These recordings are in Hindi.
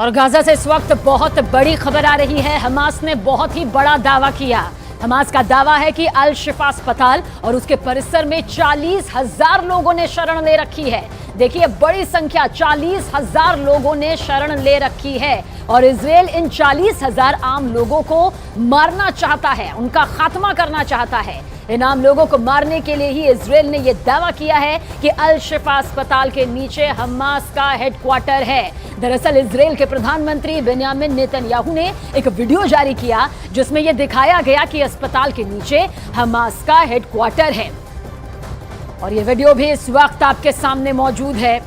और गाजा से इस वक्त बहुत बड़ी खबर आ रही है। हमास ने बहुत ही बड़ा दावा किया। हमास का दावा है कि अल शिफा अस्पताल और उसके परिसर में 40,000 लोगों ने शरण ले रखी है। देखिए, बड़ी संख्या, 40,000 लोगों ने शरण ले रखी है और इजराइल इन 40,000 आम लोगों को मारना चाहता है, उनका खात्मा करना चाहता है। इन आम लोगों को मारने के लिए ही इजराइल ने यह दावा किया है कि अल शिफा अस्पताल के नीचे हमास का हेडक्वार्टर है। दरअसल इजराइल के प्रधानमंत्री बेंयामिन नेतन्याहू ने एक वीडियो जारी किया जिसमें यह दिखाया गया कि अस्पताल के नीचे हमास का हेडक्वार्टर है और यह वीडियो भी इस वक्त आपके सामने मौजूद है।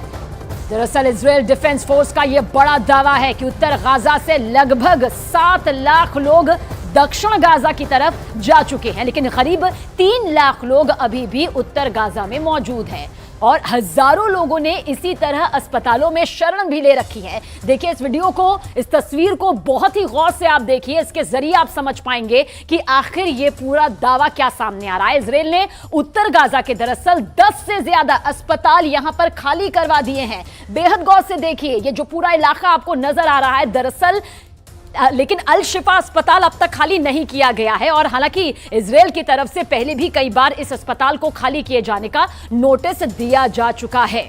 दरअसल इजराइल डिफेंस फोर्स का यह बड़ा दावा है कि उत्तर गाजा से लगभग 7 लाख लोग दक्षिण गाजा की तरफ जा चुके हैं, लेकिन करीब 3 लाख लोग अभी भी उत्तर गाजा में मौजूद हैं और हजारों लोगों ने इसी तरह अस्पतालों में शरण भी ले रखी है। देखिए इस वीडियो को, इस तस्वीर को बहुत ही गौर से आप देखिए। इसके जरिए आप समझ पाएंगे कि आखिर ये पूरा दावा क्या सामने आ रहा है। इजराइल ने उत्तर गाजा के दरअसल 10 से ज्यादा अस्पताल यहां पर खाली करवा दिए हैं। बेहद गौर से देखिए, ये जो पूरा इलाका आपको नजर आ रहा है दरअसल, लेकिन अल शिफा अस्पताल अब तक खाली नहीं किया गया है और हालांकि इजराइल की तरफ से पहले भी कई बार इस अस्पताल को खाली किए जाने का नोटिस दिया जा चुका है।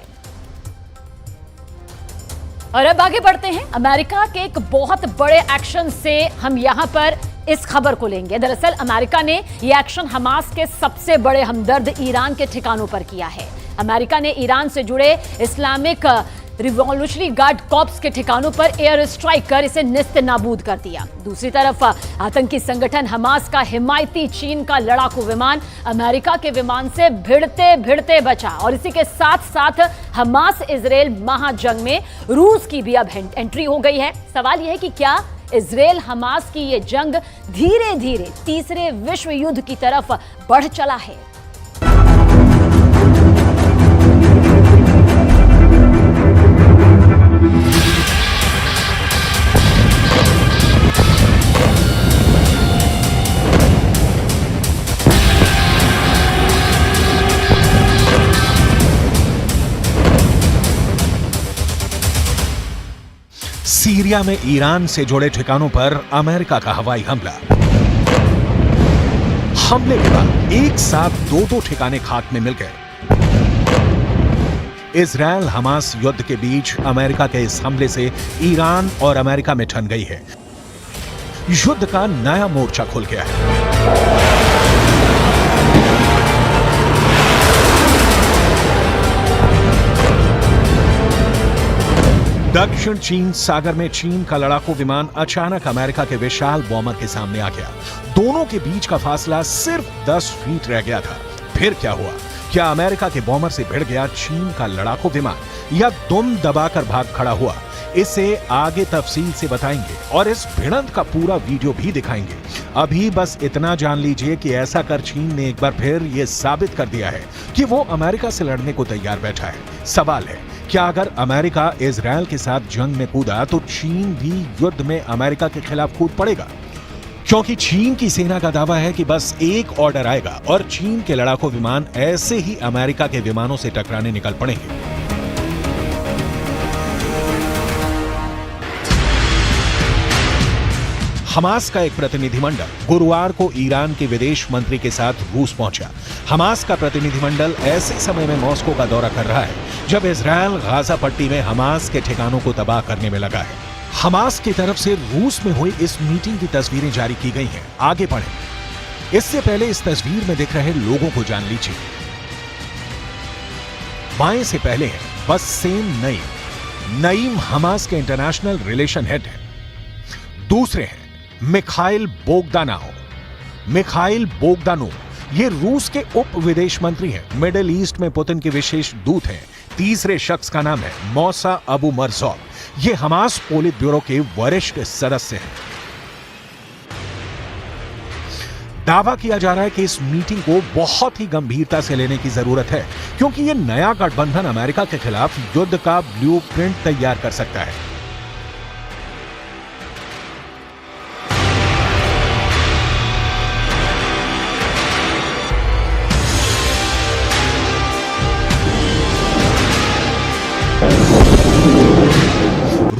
और अब आगे बढ़ते हैं। अमेरिका के एक बहुत बड़े एक्शन से हम यहां पर इस खबर को लेंगे। दरअसल अमेरिका ने यह एक्शन हमास के सबसे बड़े हमदर्द ईरान के ठिकानों पर किया है। अमेरिका ने ईरान से जुड़े इस्लामिक रिवॉल्यूशनरी गार्ड कॉर्प्स के ठिकानों पर एयर स्ट्राइक कर इसे निस्त नाबूद कर दिया। दूसरी तरफ आतंकी संगठन हमास का हिमायती चीन का लड़ाकू विमान अमेरिका के विमान से भिड़ते भिड़ते बचा और इसी के साथ साथ हमास इजराइल महाजंग में रूस की भी अब एंट्री हो गई है। सवाल यह है कि क्या इजराइल हमास की यह जंग धीरे धीरे तीसरे विश्व युद्ध की तरफ बढ़ चला है? सीरिया में ईरान से जुड़े ठिकानों पर अमेरिका का हवाई हमला। हमले के बाद एक साथ दो ठिकाने खाक में मिल गए। इजराइल हमास युद्ध के बीच अमेरिका के इस हमले से ईरान और अमेरिका में ठन गई है। युद्ध का नया मोर्चा खुल गया है। दक्षिण चीन सागर में चीन का लड़ाकू विमान अचानक अमेरिका के विशाल बॉम्बर के सामने आ गया। दोनों के बीच का फासला सिर्फ 10 फीट रह गया था। फिर क्या हुआ? क्या अमेरिका के बॉम्बर से भिड़ गया चीन का लड़ाकू विमान या दुम दबाकर भाग खड़ा हुआ? इसे आगे तफसील से बताएंगे और इस भिड़ंत का पूरा वीडियो भी दिखाएंगे। अभी बस इतना जान लीजिए कि ऐसा कर चीन ने एक बार फिर यह साबित कर दिया है कि वो अमेरिका से लड़ने को तैयार बैठा है। सवाल है, क्या अगर अमेरिका इजराइल के साथ जंग में कूदा तो चीन भी युद्ध में अमेरिका के खिलाफ कूद पड़ेगा? क्योंकि चीन की सेना का दावा है कि बस एक ऑर्डर आएगा और चीन के लड़ाकू विमान ऐसे ही अमेरिका के विमानों से टकराने निकल पड़ेंगे। हमास का एक प्रतिनिधिमंडल गुरुवार को ईरान के विदेश मंत्री के साथ रूस पहुंचा। हमास का प्रतिनिधिमंडल ऐसे समय में मॉस्को का दौरा कर रहा है जब इजराइल गाजा पट्टी में हमास के ठिकानों को तबाह करने में लगा है। हमास की तरफ से रूस में हुई इस मीटिंग की तस्वीरें जारी की गई हैं। आगे पढ़ें। इससे पहले इस तस्वीर में दिख रहे लोगों को जान लीजिए। बाएं से पहले है बस्सेम नईम। नईम हमास के इंटरनेशनल रिलेशन हेड है। दूसरे हैं मिखाइल बोगदानोव। मिखाइल बोगदानोव ये रूस के उप विदेश मंत्री हैं, मिडिल ईस्ट में पुतिन के विशेष दूत हैं। तीसरे शख्स का नाम है मौसा अबू मरजौक। ये हमास पोलित ब्यूरो के वरिष्ठ सदस्य हैं। दावा किया जा रहा है कि इस मीटिंग को बहुत ही गंभीरता से लेने की जरूरत है क्योंकि यह नया गठबंधन अमेरिका के खिलाफ युद्ध का ब्लूप्रिंट तैयार कर सकता है।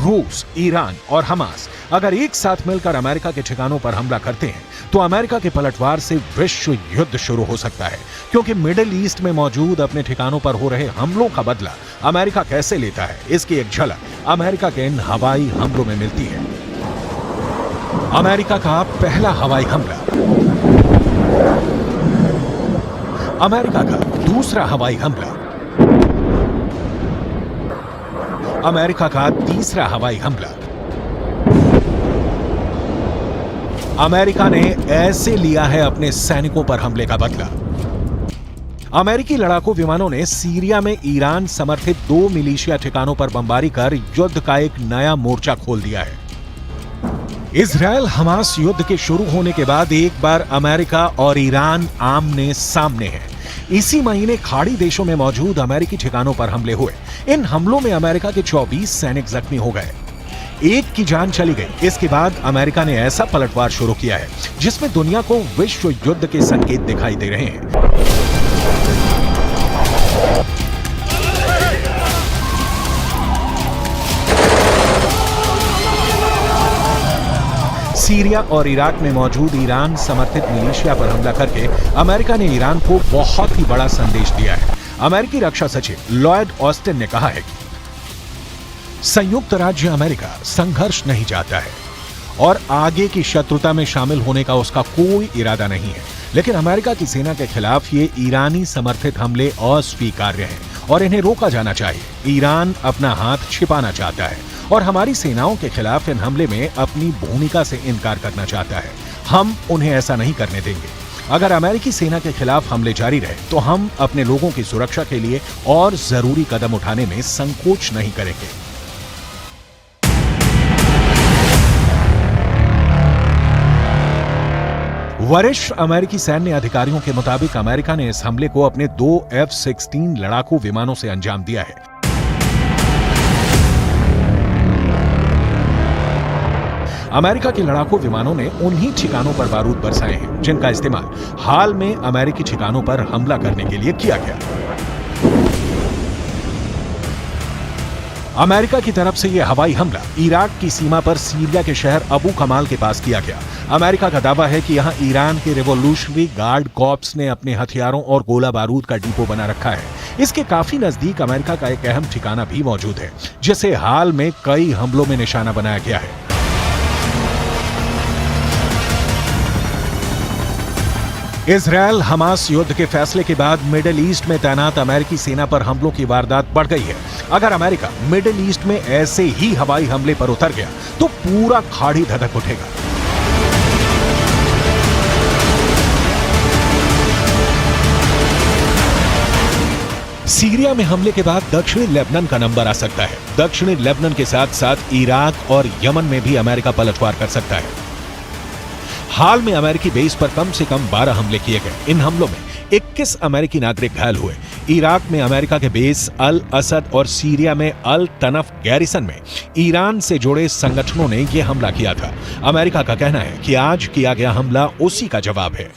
रूस, ईरान और हमास अगर एक साथ मिलकर अमेरिका के ठिकानों पर हमला करते हैं तो अमेरिका के पलटवार से विश्व युद्ध शुरू हो सकता है, क्योंकि मिडिल ईस्ट में मौजूद अपने ठिकानों पर हो रहे हमलों का बदला अमेरिका कैसे लेता है, इसकी एक झलक अमेरिका के इन हवाई हमलों में मिलती है। अमेरिका का पहला हवाई हमला, अमेरिका का दूसरा हवाई हमला, अमेरिका का तीसरा हवाई हमला। अमेरिका ने ऐसे लिया है अपने सैनिकों पर हमले का बदला। अमेरिकी लड़ाकू विमानों ने सीरिया में ईरान समर्थित 2 मिलिशिया ठिकानों पर बमबारी कर युद्ध का एक नया मोर्चा खोल दिया है। इजरायल हमास युद्ध के शुरू होने के बाद एक बार अमेरिका और ईरान आमने सामने हैं। इसी महीने खाड़ी देशों में मौजूद अमेरिकी ठिकानों पर हमले हुए। इन हमलों में अमेरिका के 24 सैनिक जख्मी हो गए, एक की जान चली गई। इसके बाद अमेरिका ने ऐसा पलटवार शुरू किया है जिसमें दुनिया को विश्व युद्ध के संकेत दिखाई दे रहे हैं। सीरिया और इराक में मौजूद ईरान समर्थित मिलिशिया पर हमला करके अमेरिका ने ईरान को बहुत ही बड़ा संदेश दिया है। अमेरिकी रक्षा सचिव लॉयड ऑस्टिन ने कहा है कि संयुक्त राज्य अमेरिका संघर्ष नहीं चाहता है और आगे की शत्रुता में शामिल होने का उसका कोई इरादा नहीं है, लेकिन अमेरिका की सेना के खिलाफ ये ईरानी समर्थित हमले अस्वीकार्य हैं और इन्हें रोका जाना चाहिए। ईरान अपना हाथ छिपाना चाहता है और हमारी सेनाओं के खिलाफ इन हमले में अपनी भूमिका से इनकार करना चाहता है। हम उन्हें ऐसा नहीं करने देंगे। अगर अमेरिकी सेना के खिलाफ हमले जारी रहे तो हम अपने लोगों की सुरक्षा के लिए और जरूरी कदम उठाने में संकोच नहीं करेंगे। वरिष्ठ अमेरिकी सैन्य अधिकारियों के मुताबिक अमेरिका ने इस हमले को अपने 2 F-16 लड़ाकू विमानों से अंजाम दिया है। अमेरिका के लड़ाकू विमानों ने उन्हीं ठिकानों पर बारूद बरसाए हैं जिनका इस्तेमाल हाल में अमेरिकी ठिकानों पर हमला करने के लिए किया गया। अमेरिका की तरफ से यह हवाई हमला इराक की सीमा पर सीरिया के शहर अबू कमाल के पास किया गया। अमेरिका का दावा है कि यहां ईरान के रिवॉल्यूशनरी गार्ड कॉर्प्स ने अपने हथियारों और गोला बारूद का डिपो बना रखा है। इसके काफी नजदीक अमेरिका का एक अहम ठिकाना भी मौजूद है जिसे हाल में कई हमलों में निशाना बनाया गया है। इजरायल हमास युद्ध के फैसले के बाद मिडिल ईस्ट में तैनात अमेरिकी सेना पर हमलों की वारदात बढ़ गई है। अगर अमेरिका मिडिल ईस्ट में ऐसे ही हवाई हमले पर उतर गया तो पूरा खाड़ी धधक उठेगा। सीरिया में हमले के बाद दक्षिणी लेबनान का नंबर आ सकता है। दक्षिणी लेबनान के साथ साथ इराक और यमन में भी अमेरिका पलटवार कर सकता है। हाल में अमेरिकी बेस पर कम से कम 12 हमले किए गए। इन हमलों में 21 अमेरिकी नागरिक घायल हुए। इराक में अमेरिका के बेस अल असद और सीरिया में अल तनफ गैरिसन में ईरान से जुड़े संगठनों ने यह हमला किया था। अमेरिका का कहना है कि आज किया गया हमला उसी का जवाब है।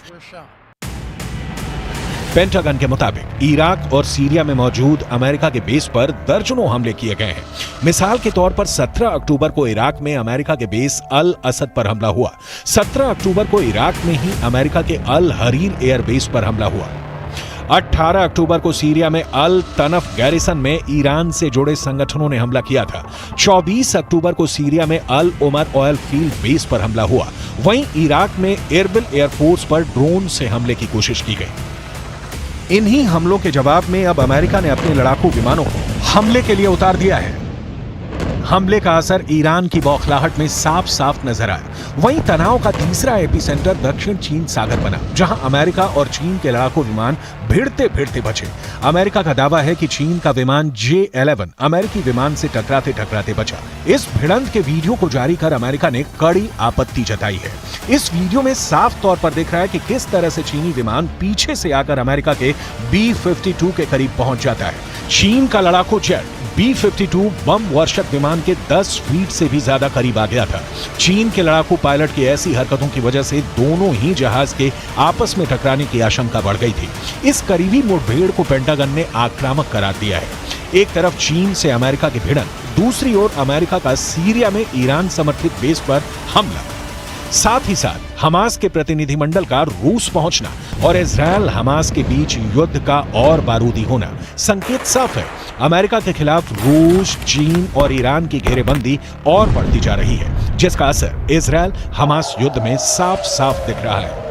पेंटागन के मुताबिक इराक और सीरिया में मौजूद अमेरिका के बेस पर दर्जनों हमले किए गए हैं। मिसाल के तौर पर 17 अक्टूबर को इराक में अमेरिका के बेस अल असद पर हमला हुआ। 17 अक्टूबर को इराक में ही अमेरिका के अल हरीर एयरबेस पर हमला हुआ। 18 अक्टूबर को सीरिया में अल तनफ गैरिसन में ईरान से जुड़े संगठनों ने हमला किया था। 24 अक्टूबर को सीरिया में अल उमर ऑयल फील्ड बेस पर हमला हुआ। वहीं इराक में एरबिल एयरफोर्स पर ड्रोन से हमले की कोशिश की गई। इन्हीं हमलों के जवाब में अब अमेरिका ने अपने लड़ाकू विमानों को हमले के लिए उतार दिया है। हमले का असर ईरान की बौखलाहट में साफ साफ नजर आया। वहीं तनाव का तीसरा एपिसेंटर दक्षिण चीन सागर बना, जहां अमेरिका और चीन के लड़ाकू विमान भिड़ते भिड़ते बचे। अमेरिका का दावा है कि चीन का विमान J-11 अमेरिकी विमान से टकराते टकराते बचा। इस भिड़ंत के वीडियो को जारी कर अमेरिका ने कड़ी आपत्ति जताई है। इस वीडियो में साफ तौर पर दिख रहा है कि किस तरह से चीनी विमान पीछे से आकर अमेरिका के B-52 के करीब पहुंच जाता है। चीन का लड़ाकू जेट B-52 बम वर्षक विमान के 10 फीट से भी ज्यादा करीब आ गया था। चीन के लड़ाकू पायलट की ऐसी हरकतों की वजह से दोनों ही जहाज के आपस में टकराने की आशंका बढ़ गई थी। इस करीबी मुठभेड़ को पेंटागन ने आक्रामक करार दिया है। एक तरफ चीन से अमेरिका की भिड़ंत, दूसरी ओर अमेरिका का सीरिया में ईरान समर्थित बेस पर हमला, साथ ही साथ हमास के प्रतिनिधिमंडल का रूस पहुंचना और इजरायल हमास के बीच युद्ध का और बारूदी होना। संकेत साफ है, अमेरिका के खिलाफ रूस, चीन और ईरान की घेरेबंदी और बढ़ती जा रही है, जिसका असर इजरायल हमास युद्ध में साफ साफ दिख रहा है।